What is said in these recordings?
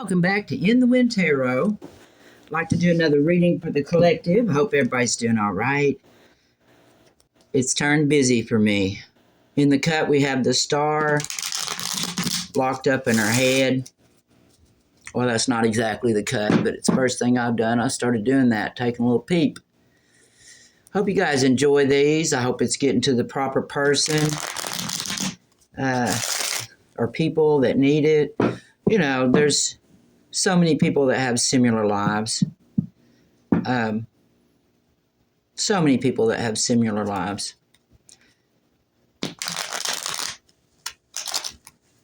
Welcome back to In the Wind Tarot. I'd like to do another reading for the collective. I hope everybody's doing all right. It's turned busy for me. In the cut, we have the star locked up in her head. Well, that's not exactly the cut, but it's the first thing I've done. I started doing that, taking a little peep. Hope you guys enjoy these. I hope it's getting to the proper person or people that need it. You know, there's so many people that have similar lives. So many people that have similar lives.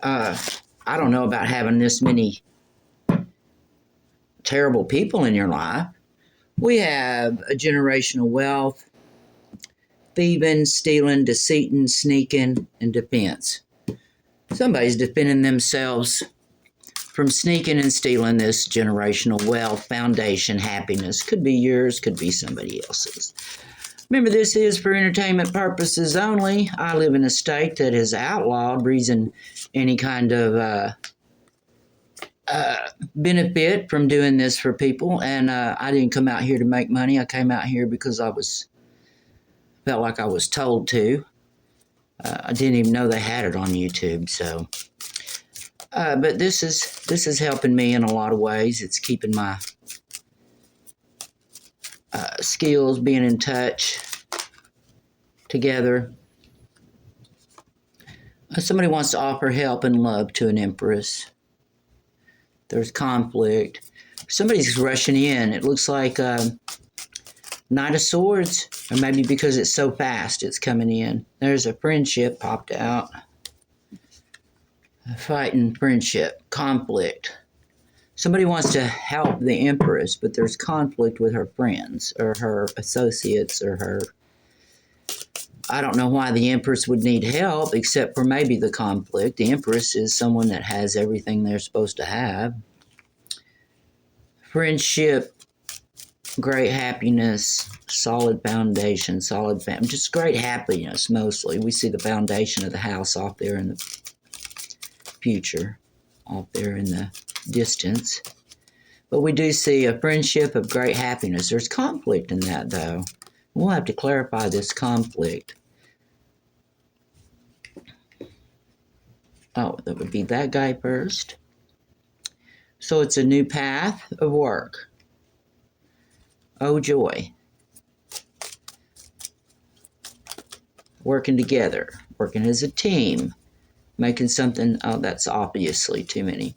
I don't know about having this many terrible people in your life. We have a generational wealth, thieving, stealing, deceiving, sneaking, and defense. Somebody's defending themselves from sneaking and stealing this generational wealth, foundation, happiness. Could be yours, could be somebody else's. Remember, this is for entertainment purposes only. I live in a state that has outlawed reason any kind of benefit from doing this for people. And I didn't come out here to make money. I came out here because felt like I was told to. I didn't even know they had it on YouTube. So, but this is helping me in a lot of ways. It's keeping my skills, being in touch together. Somebody wants to offer help and love to an empress. There's conflict. Somebody's rushing in. It looks like Knight of Swords, or maybe because it's so fast, it's coming in. There's a friendship popped out. A fighting friendship, conflict. Somebody wants to help the empress, but there's conflict with her friends or her associates or her... I don't know why the empress would need help, except for maybe the conflict. The empress is someone that has everything they're supposed to have. Friendship, great happiness, solid foundation, just great happiness mostly. We see the foundation of the house off there in the future, off there in the distance. But we do see a friendship of great happiness. There's conflict in that, though. We'll have to clarify this conflict. Oh, that would be that guy first. So it's a new path of work. Oh, joy. Working together. Working as a team. Making something... Oh, that's obviously too many.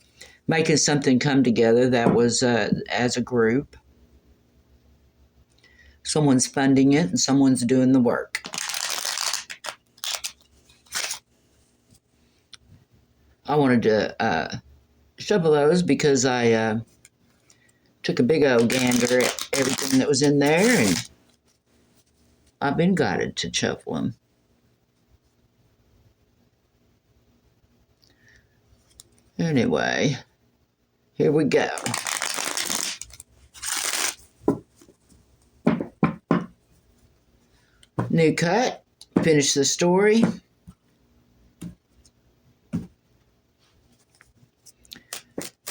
Making something come together that was as a group. Someone's funding it and someone's doing the work. I wanted to shuffle those because I took a big old gander at everything that was in there, and I've been guided to shuffle them. Anyway, here we go. New cut. Finish the story.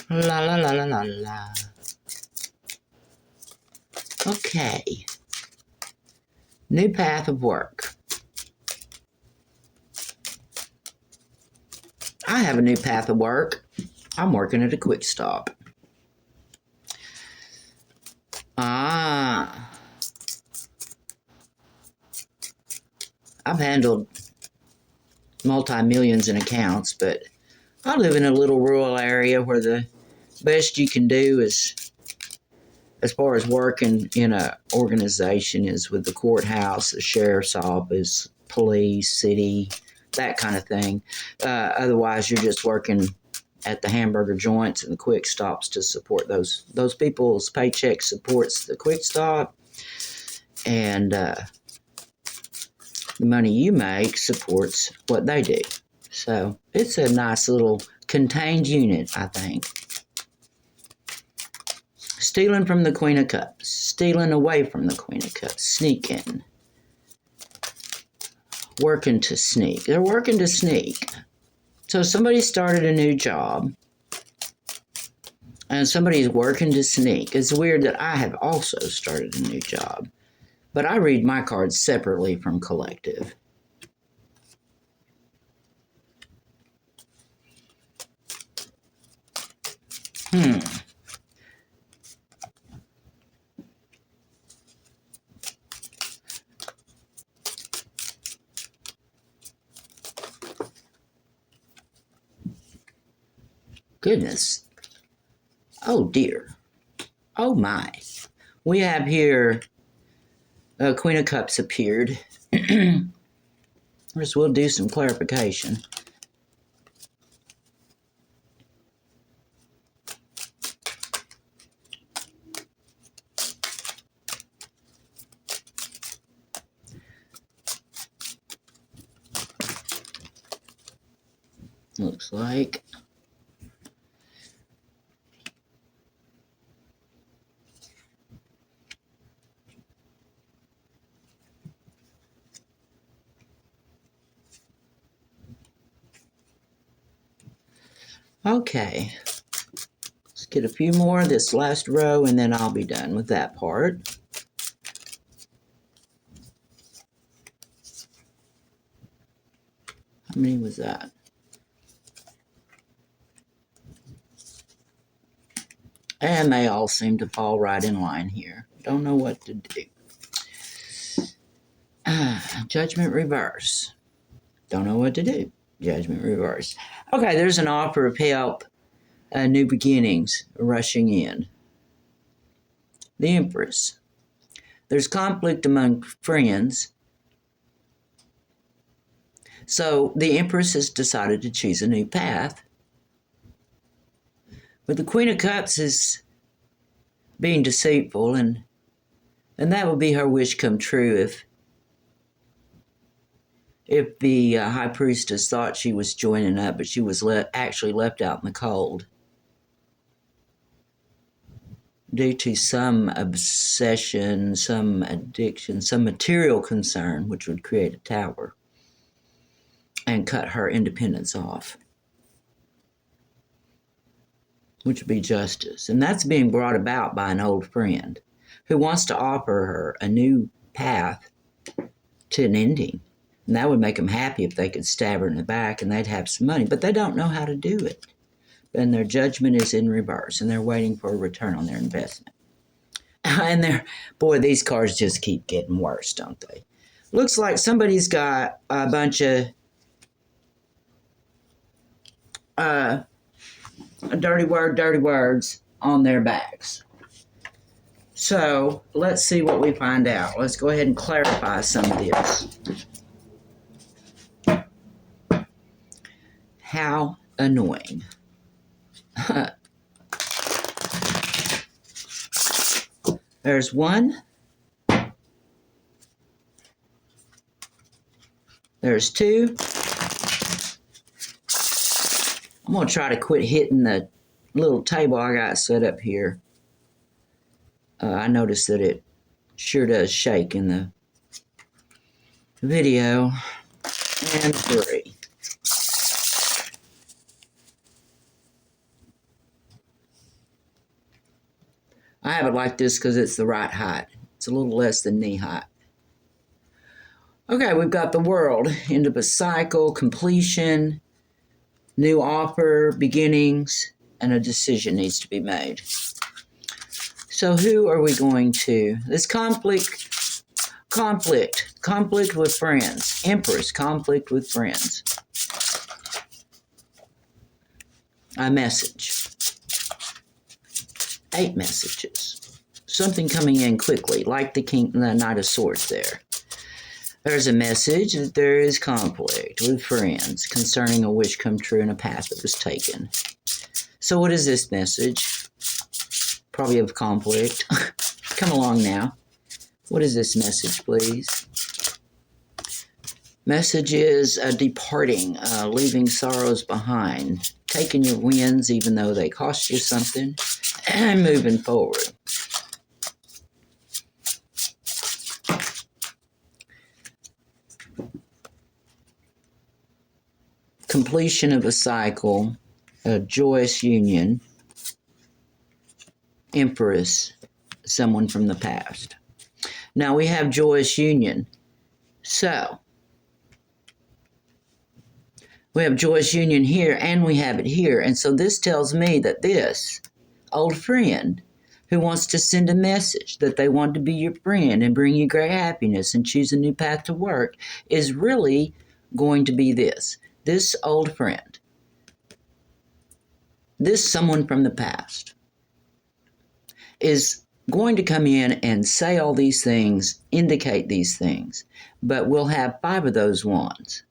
La la la la la la. Okay. New path of work. I have a new path of work. I'm working at a quick stop. I've handled multi-millions in accounts, but I live in a little rural area where the best you can do is, as far as working in an organization, is with the courthouse, the sheriff's office, police, city, that kind of thing. Otherwise, you're just working at the hamburger joints and the quick stops to support those people's paycheck supports the quick stop, and the money you make supports what they do. So it's a nice little contained unit, I think. Stealing from the Queen of Cups. Stealing away from the Queen of Cups. Sneaking. Working to sneak. They're working to sneak. So somebody started a new job. And somebody's working to sneak. It's weird that I have also started a new job. But I read my cards separately from collective. Goodness. Oh dear. Oh my. We have here Queen of Cups appeared. First, we'll do some clarification. Looks like. Okay. Let's get a few more of this last row and then I'll be done with that part. How many was that? And they all seem to fall right in line here. Don't know what to do. Judgment reverse. Don't know what to do. Judgment reverse. Okay, there's an offer of help, new beginnings rushing in. The Empress. There's conflict among friends. So the Empress has decided to choose a new path. But the Queen of Cups is being deceitful, and that would be her wish come true if the High Priestess thought she was joining up, but she was actually left out in the cold due to some obsession, some addiction, some material concern, which would create a tower and cut her independence off, which would be justice. And that's being brought about by an old friend who wants to offer her a new path to an ending. And that would make them happy if they could stab her in the back and they'd have some money. But they don't know how to do it. And their judgment is in reverse, and they're waiting for a return on their investment. And boy, these cards just keep getting worse, don't they? Looks like somebody's got a bunch of dirty words on their backs. So let's see what we find out. Let's go ahead and clarify some of this. How annoying. There's one. There's two. I'm going to try to quit hitting the little table I got set up here. I noticed that it sure does shake in the video. And three. I have it like this because it's the right height. It's a little less than knee height. Okay, we've got the world, end of a cycle, completion, new offer, beginnings, and a decision needs to be made. So who are we going to? This conflict with friends. Empress, conflict with friends. A message. 8 messages. Something coming in quickly, like the Knight of Swords there. There's a message that there is conflict with friends concerning a wish come true and a path that was taken. So what is this message? Probably of conflict. Come along now. What is this message, please? Message is departing, leaving sorrows behind, taking your wins even though they cost you something, and moving forward. Completion of a cycle, a joyous union. Empress, someone from the past. Now we have joyous union. So, we have joyous union here and we have it here. And so this tells me that this old friend who wants to send a message that they want to be your friend and bring you great happiness and choose a new path to work is really going to be this. This old friend. This someone from the past is going to come in and say all these things, indicate these things, but we'll have 5 of those wands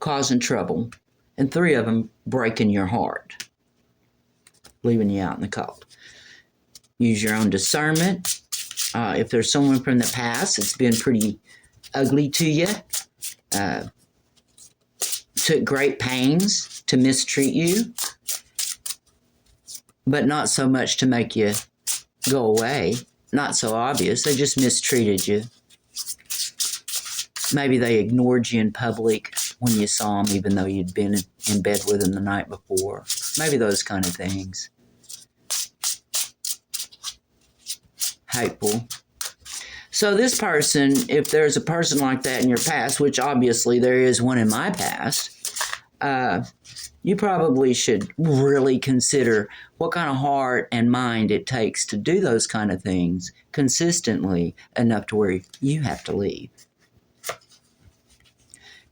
causing trouble and 3 of them breaking your heart, leaving you out in the cold. Use your own discernment. If there's someone from the past that's been pretty ugly to you, took great pains to mistreat you, but not so much to make you go away. Not so obvious. They just mistreated you. Maybe they ignored you in public when you saw them, even though you'd been in bed with them the night before. Maybe those kind of things. Hateful. So this person, if there's a person like that in your past, which obviously there is one in my past, you probably should really consider what kind of heart and mind it takes to do those kind of things consistently enough to where you have to leave.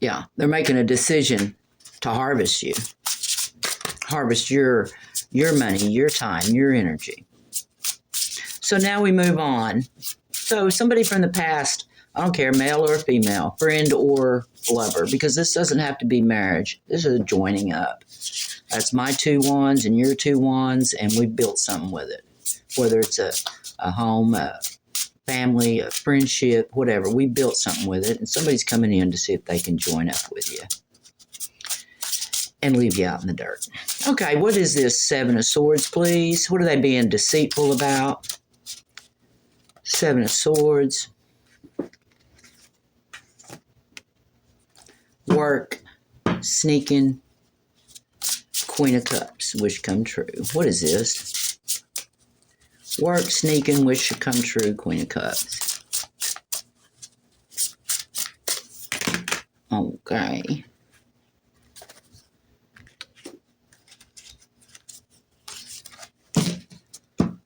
Yeah, they're making a decision to harvest you. Harvest your money, your time, your energy. So now we move on. So somebody from the past, I don't care, male or female, friend or lover, because this doesn't have to be marriage. This is a joining up. That's my 2 wands and your 2 wands, and we built something with it. Whether it's a home, a family, a friendship, whatever. We built something with it, and somebody's coming in to see if they can join up with you and leave you out in the dirt. Okay, what is this 7 of Swords, please? What are they being deceitful about? 7 of Swords. Work, sneaking, Queen of Cups, wish come true. What is this? Work, sneaking, wish come true, Queen of Cups. Okay.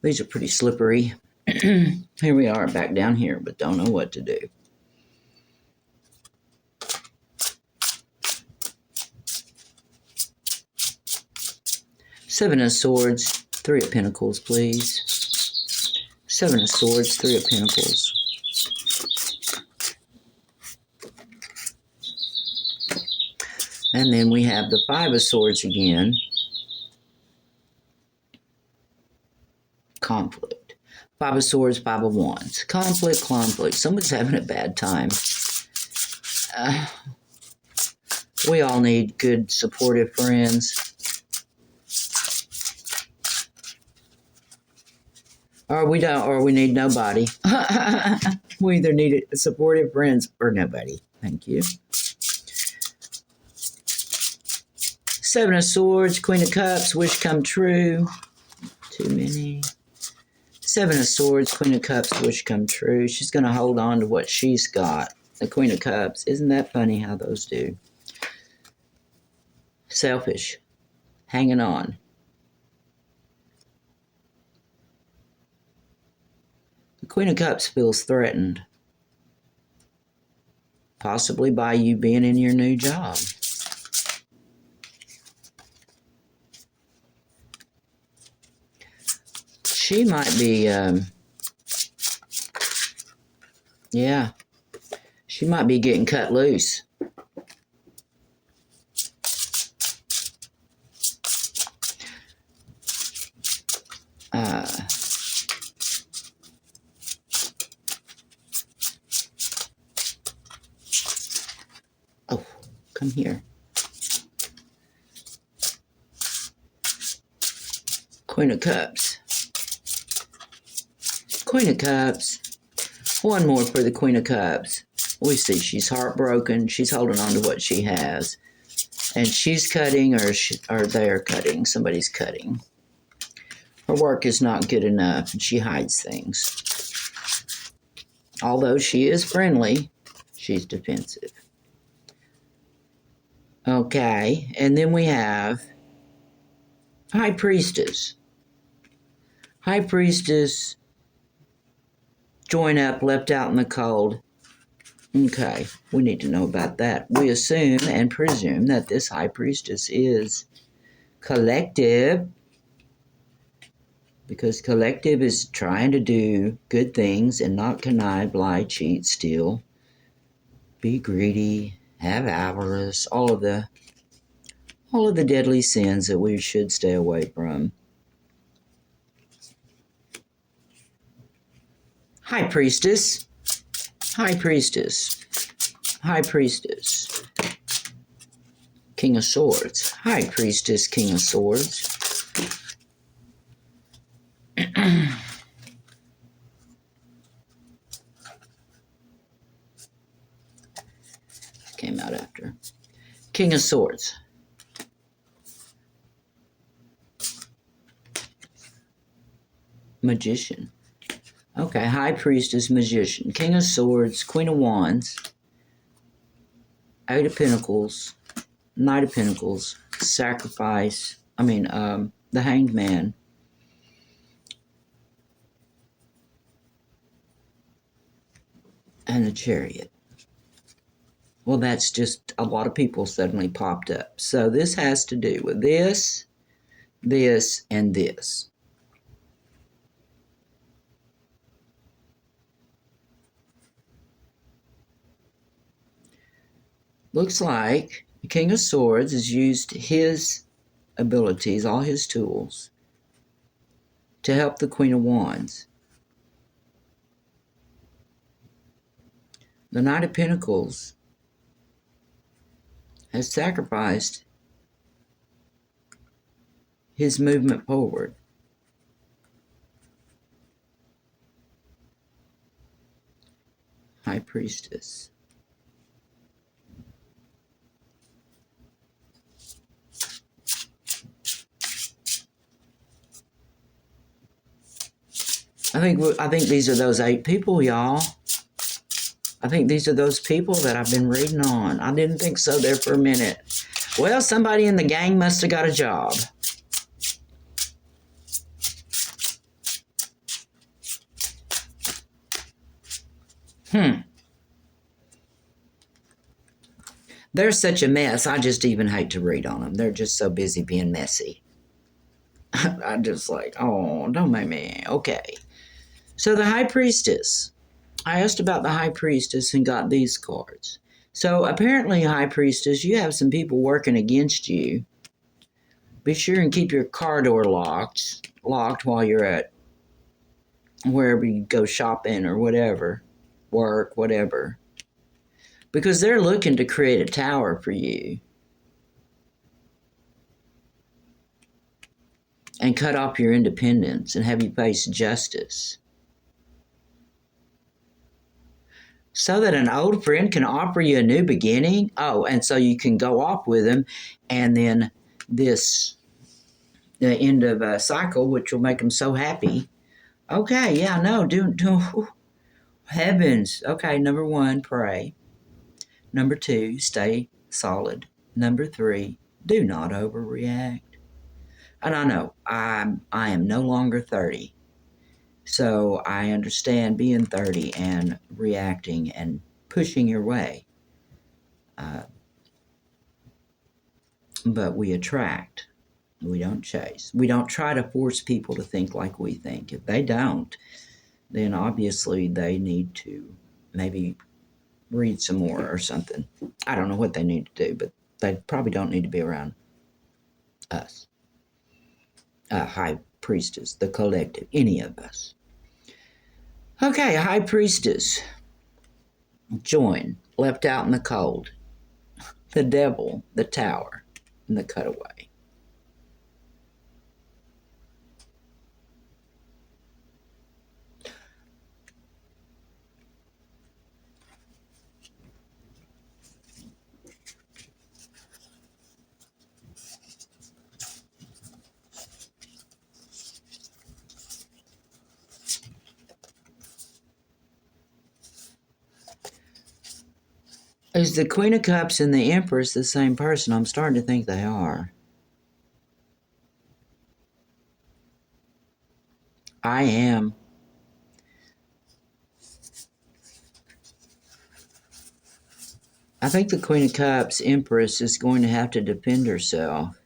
These are pretty slippery. Here we are back down here, but don't know what to do. Seven of Swords, 3 of Pentacles, please. 7 of Swords, 3 of Pentacles. And then we have the 5 of Swords again. Conflict. 5 of Swords, 5 of Wands. Conflict. Someone's having a bad time. We all need good, supportive friends. Or we don't, or we need nobody. We either need supportive friends or nobody. Thank you. 7 of Swords, Queen of Cups, wish come true. Too many. 7 of Swords, Queen of Cups, wish come true. She's going to hold on to what she's got. The Queen of Cups. Isn't that funny how those do? Selfish. Hanging on. The Queen of Cups feels threatened. Possibly by you being in your new job. She might be, she might be getting cut loose. Oh, come here. Queen of Cups. Queen of Cups. One more for the Queen of Cups. We see she's heartbroken. She's holding on to what she has. And she's cutting, or they're cutting. Somebody's cutting. Her work is not good enough, and she hides things. Although she is friendly, she's defensive. Okay, and then we have High Priestess. High Priestess, join up, left out in the cold. Okay, we need to know about that. We assume and presume that this High Priestess is collective, because collective is trying to do good things and not connive, lie, cheat, steal, be greedy, have avarice, all of the deadly sins that we should stay away from. High Priestess, High Priestess, High Priestess, King of Swords, High Priestess, King of Swords. Came out after. King of Swords. Magician. Okay, High Priestess, Magician. King of Swords, Queen of Wands, Eight of Pentacles, Knight of Pentacles, Sacrifice, the Hanged Man, and the Chariot. Well, that's just a lot of people suddenly popped up. So this has to do with this, this, and this. Looks like the King of Swords has used his abilities, all his tools, to help the Queen of Wands. The Knight of Pentacles has sacrificed his movement forward. High Priestess. I think these are those 8 people, y'all. I think these are those people that I've been reading on. I didn't think so there for a minute. Well, somebody in the gang must have got a job. They're such a mess, I just even hate to read on them. They're just so busy being messy. I'm just like, oh, don't make me. Okay. So the High Priestess. I asked about the High Priestess and got these cards. So apparently, High Priestess, you have some people working against you. Be sure and keep your car door locked while you're at wherever you go shopping or whatever, work, whatever. Because they're looking to create a tower for you and cut off your independence and have you face justice. So that an old friend can offer you a new beginning. Oh, and so you can go off with them, and then the end of a cycle, which will make them so happy. Okay, yeah, no, do heavens. Okay, number 1, pray. Number 2, stay solid. Number 3, do not overreact. And I know I am no longer 30. So I understand being 30 and reacting and pushing your way. But we attract. We don't chase. We don't try to force people to think like we think. If they don't, then obviously they need to maybe read some more or something. I don't know what they need to do, but they probably don't need to be around us. High Priestess, the collective, any of us. Okay, High Priestess. Join, left out in the cold. The Devil, the Tower, and the Cutaway. Is the Queen of Cups and the Empress the same person? I'm starting to think they are. I am. I think the Queen of Cups Empress is going to have to defend herself.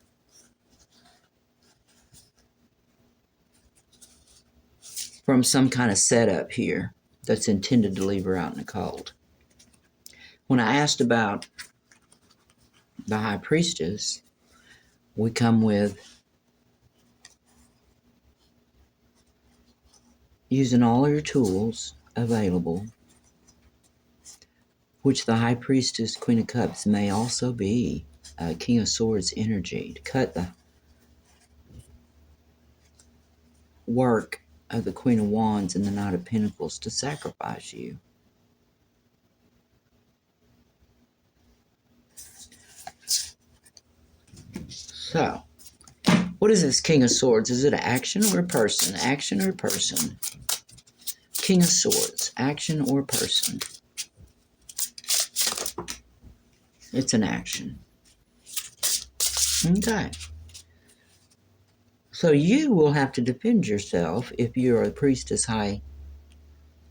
From some kind of setup here that's intended to leave her out in the cold. When I asked about the High Priestess, we come with using all your tools available, which the High Priestess, Queen of Cups, may also be King of Swords energy to cut the work of the Queen of Wands and the Knight of Pentacles to sacrifice you. So, what is this King of Swords? Is it an action or a person? Action or person? King of Swords, action or person? It's an action. Okay. So you will have to defend yourself if you're a priestess, high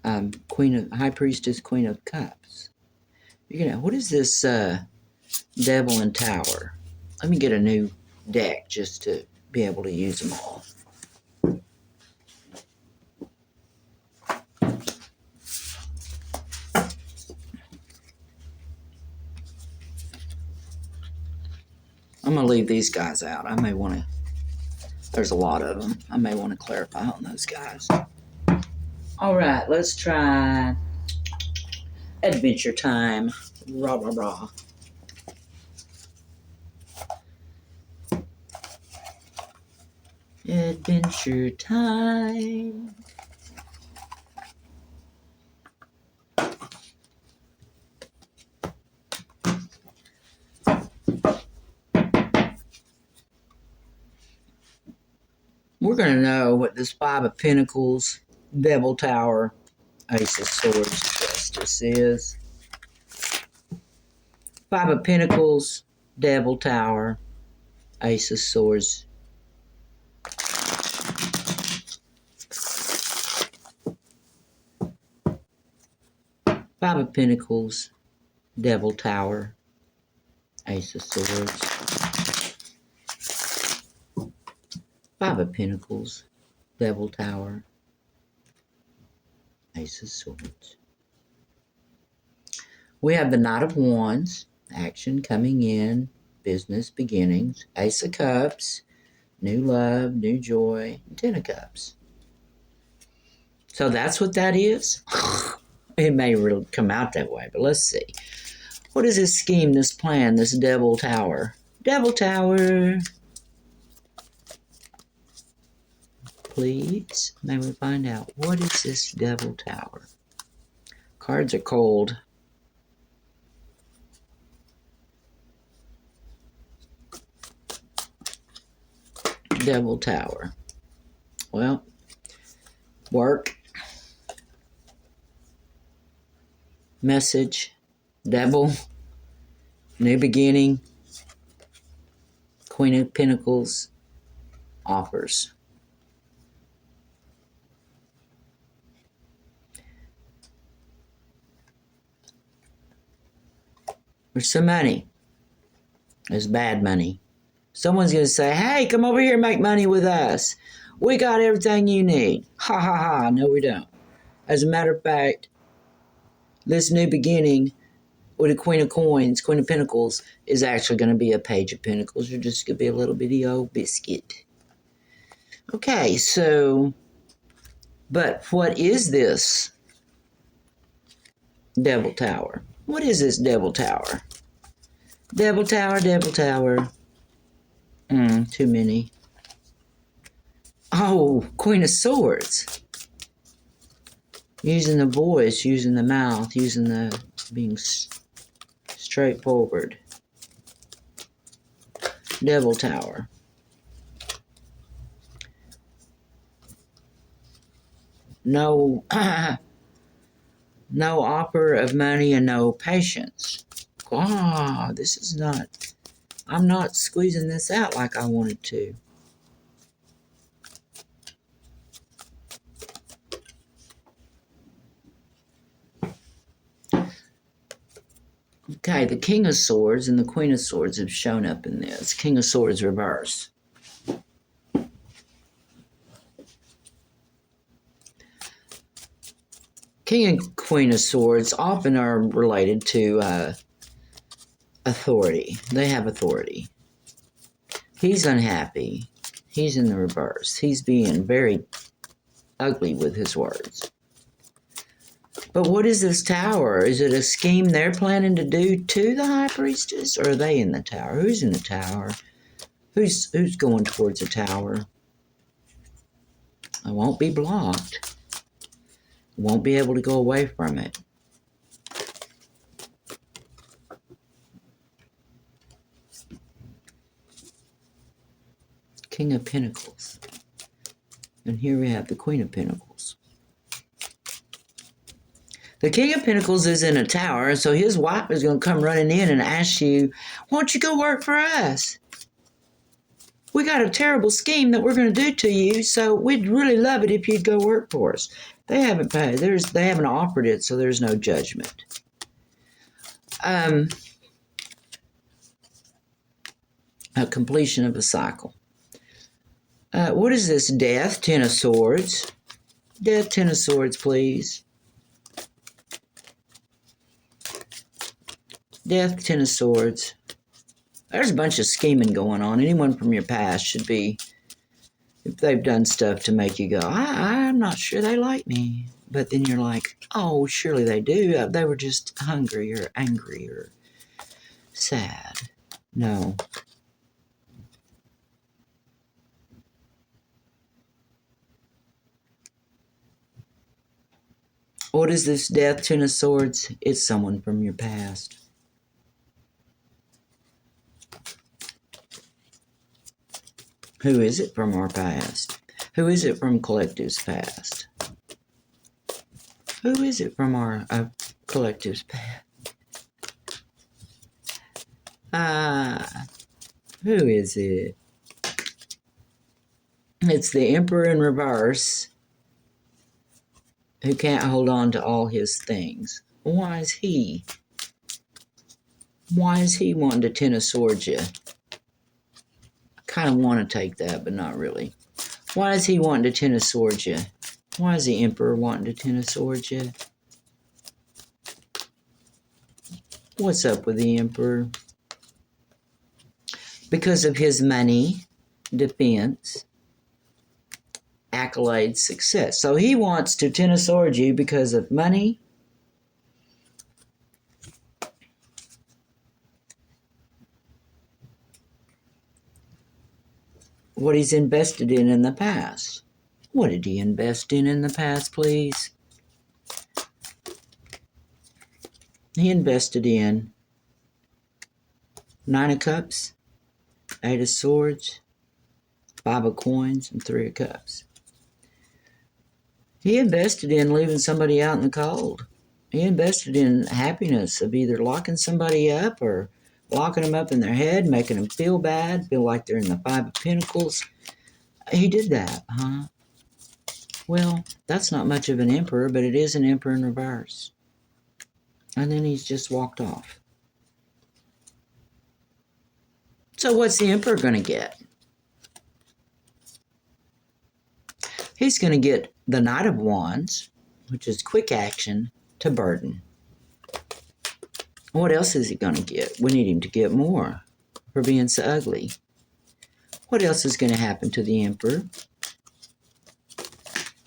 priestess, Queen of Cups. You're gonna. What is this Devil and Tower? Let me get a new deck just to be able to use them all. I'm gonna leave these guys out. I may want to. There's a lot of them. I may want to clarify on those guys. All right, let's try Adventure Time. Rah, rah, rah. Adventure Time. We're going to know what this Five of Pentacles, Devil Tower, Ace of Swords, Justice is. Five of Pentacles, Devil Tower, Ace of Swords. Five of Pentacles, Devil Tower, Ace of Swords. Five of Pentacles, Devil Tower, Ace of Swords. We have the Knight of Wands, action coming in, business beginnings. Ace of Cups, new love, new joy, and Ten of Cups. So that's what that is. It may really come out that way, but let's see. What is this scheme, this plan, this Devil Tower? Devil Tower. Please, may we find out, what is this Devil Tower? Cards are cold. Devil Tower. Well, work. Message. Devil. New beginning. Queen of Pentacles. Offers. There's some money. There's bad money. Someone's going to say, hey, come over here and make money with us. We got everything you need. Ha ha ha. No, we don't. As a matter of fact, this new beginning with a Queen of Coins, Queen of Pentacles, is actually going to be a Page of Pentacles. You're just going to be a little bitty old biscuit. Okay, so, but what is this Devil Tower? What is this Devil Tower? Devil Tower, Devil Tower. Too many. Oh, Queen of Swords. Using the voice, using the mouth, using the being straightforward. Devil Tower. No, no offer of money and no patience. This is not, I'm not squeezing this out like I wanted to. Okay, the King of Swords and the Queen of Swords have shown up in this. King of Swords reverse. King and Queen of Swords often are related to authority. They have authority. He's unhappy. He's in the reverse. He's being very ugly with his words. But what is this tower? Is it a scheme they're planning to do to the High Priestess? Or are they in the tower? Who's in the tower? Who's going towards the tower? I won't be blocked. Won't be able to go away from it. King of Pentacles. And here we have the Queen of Pentacles. The King of Pentacles is in a tower, so his wife is going to come running in and ask you, why don't you go work for us? We got a terrible scheme that we're going to do to you, so we'd really love it if you'd go work for us. They haven't paid. They haven't offered it, so there's no judgment. A completion of a cycle. What is this? Death, Ten of Swords. Death, Ten of Swords, please. Death, Ten of Swords. There's a bunch of scheming going on. Anyone from your past should be, if they've done stuff to make you go, I'm not sure they like me. But then you're like, oh, surely they do. They were just hungry or angry or sad. No. What is this Death, Ten of Swords? It's someone from your past. Who is it from our past? Who is it from collective's past? Who is it from our collective's past? Who is it? It's the Emperor in reverse who can't hold on to all his things. Why is he? Why is he wanting to Ten of Swords you? Kind of want to take that, but not really. Why is he wanting to Ten of Swords you? Why is the Emperor wanting to Ten of Swords you? What's up with the Emperor? Because of his money, defense, accolades, success. So he wants to Ten of Swords you because of money, what he's invested in the past. What did he invest in the past, please? He invested in Nine of Cups, Eight of Swords, Five of Coins, and Three of Cups. He invested in leaving somebody out in the cold. He invested in happiness of either locking somebody up or locking them up in their head, making them feel bad, feel like they're in the Five of Pentacles. He did that, huh? Well, that's not much of an emperor, but it is an emperor in reverse. And then he's just walked off. So what's the emperor going to get? He's going to get the Knight of Wands, which is quick action to burden. What else is he going to get? We need him to get more for being so ugly. What else is going to happen to the Emperor?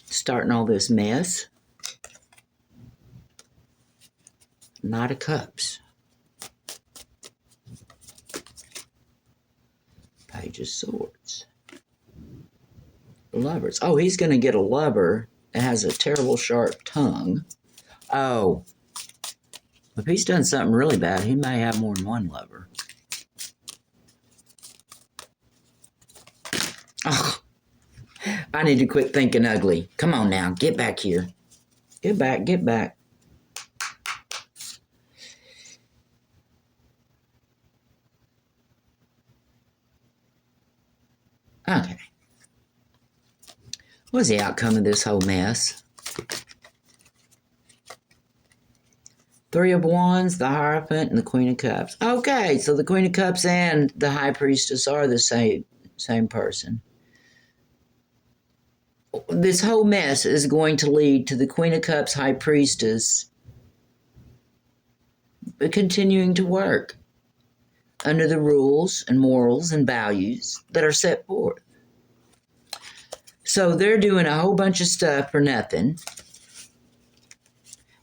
Starting all this mess. Knight of Cups. Page of Swords. Lovers. Oh, he's going to get a lover that has a terrible sharp tongue. Oh. If he's done something really bad, he may have more than one lover. Oh, I need to quit thinking ugly. Come on now, get back here. Get back, get back. What's the outcome of this whole mess? Three of Wands, the Hierophant, and the Queen of Cups. Okay, so the Queen of Cups and the High Priestess are the same person. This whole mess is going to lead to the Queen of Cups, High Priestess continuing to work under the rules and morals and values that are set forth. So they're doing a whole bunch of stuff for nothing.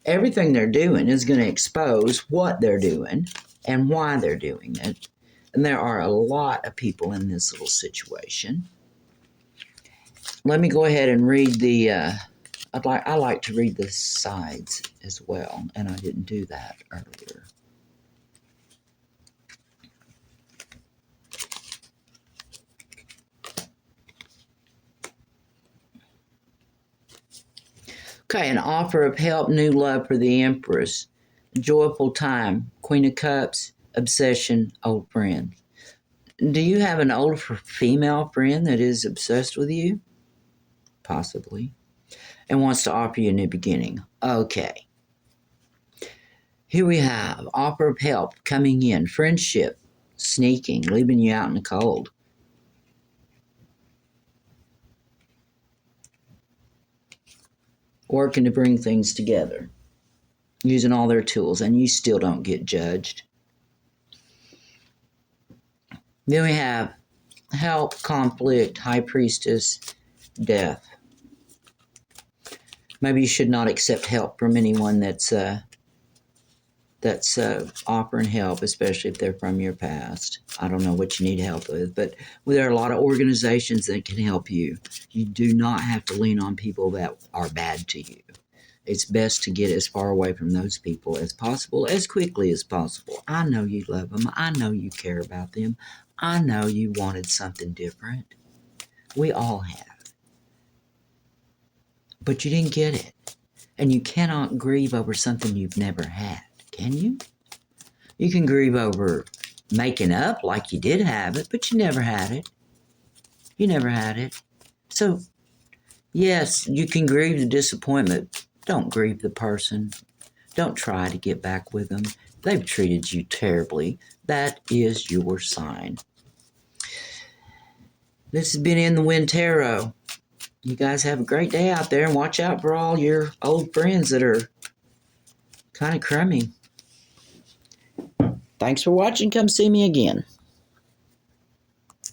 Everything they're doing is going to expose what they're doing and why they're doing it. And there are a lot of people in this little situation. Let me go ahead and read the, I like to read the sides as well, and I didn't do that earlier. Okay, an offer of help, new love for the Empress, joyful time, Queen of Cups, obsession, old friend. Do you have an old female friend that is obsessed with you? Possibly. And wants to offer you a new beginning. Okay. Here we have offer of help coming in, friendship, sneaking, leaving you out in the cold. Working to bring things together, using all their tools, and you still don't get judged. Then we have help, conflict, High Priestess, death. Maybe you should not accept help from anyone that's offering help, especially if they're from your past. I don't know what you need help with, but there are a lot of organizations that can help you. You do not have to lean on people that are bad to you. It's best to get as far away from those people as possible, as quickly as possible. I know you love them. I know you care about them. I know you wanted something different. We all have. But you didn't get it. And you cannot grieve over something you've never had, can you? You can grieve over making up like you did have it, but you never had it. You never had it. So, yes, you can grieve the disappointment. Don't grieve the person. Don't try to get back with them. They've treated you terribly. That is your sign. This has been In the Wind Tarot. You guys have a great day out there, and watch out for all your old friends that are kind of crummy. Thanks for watching. Come see me again.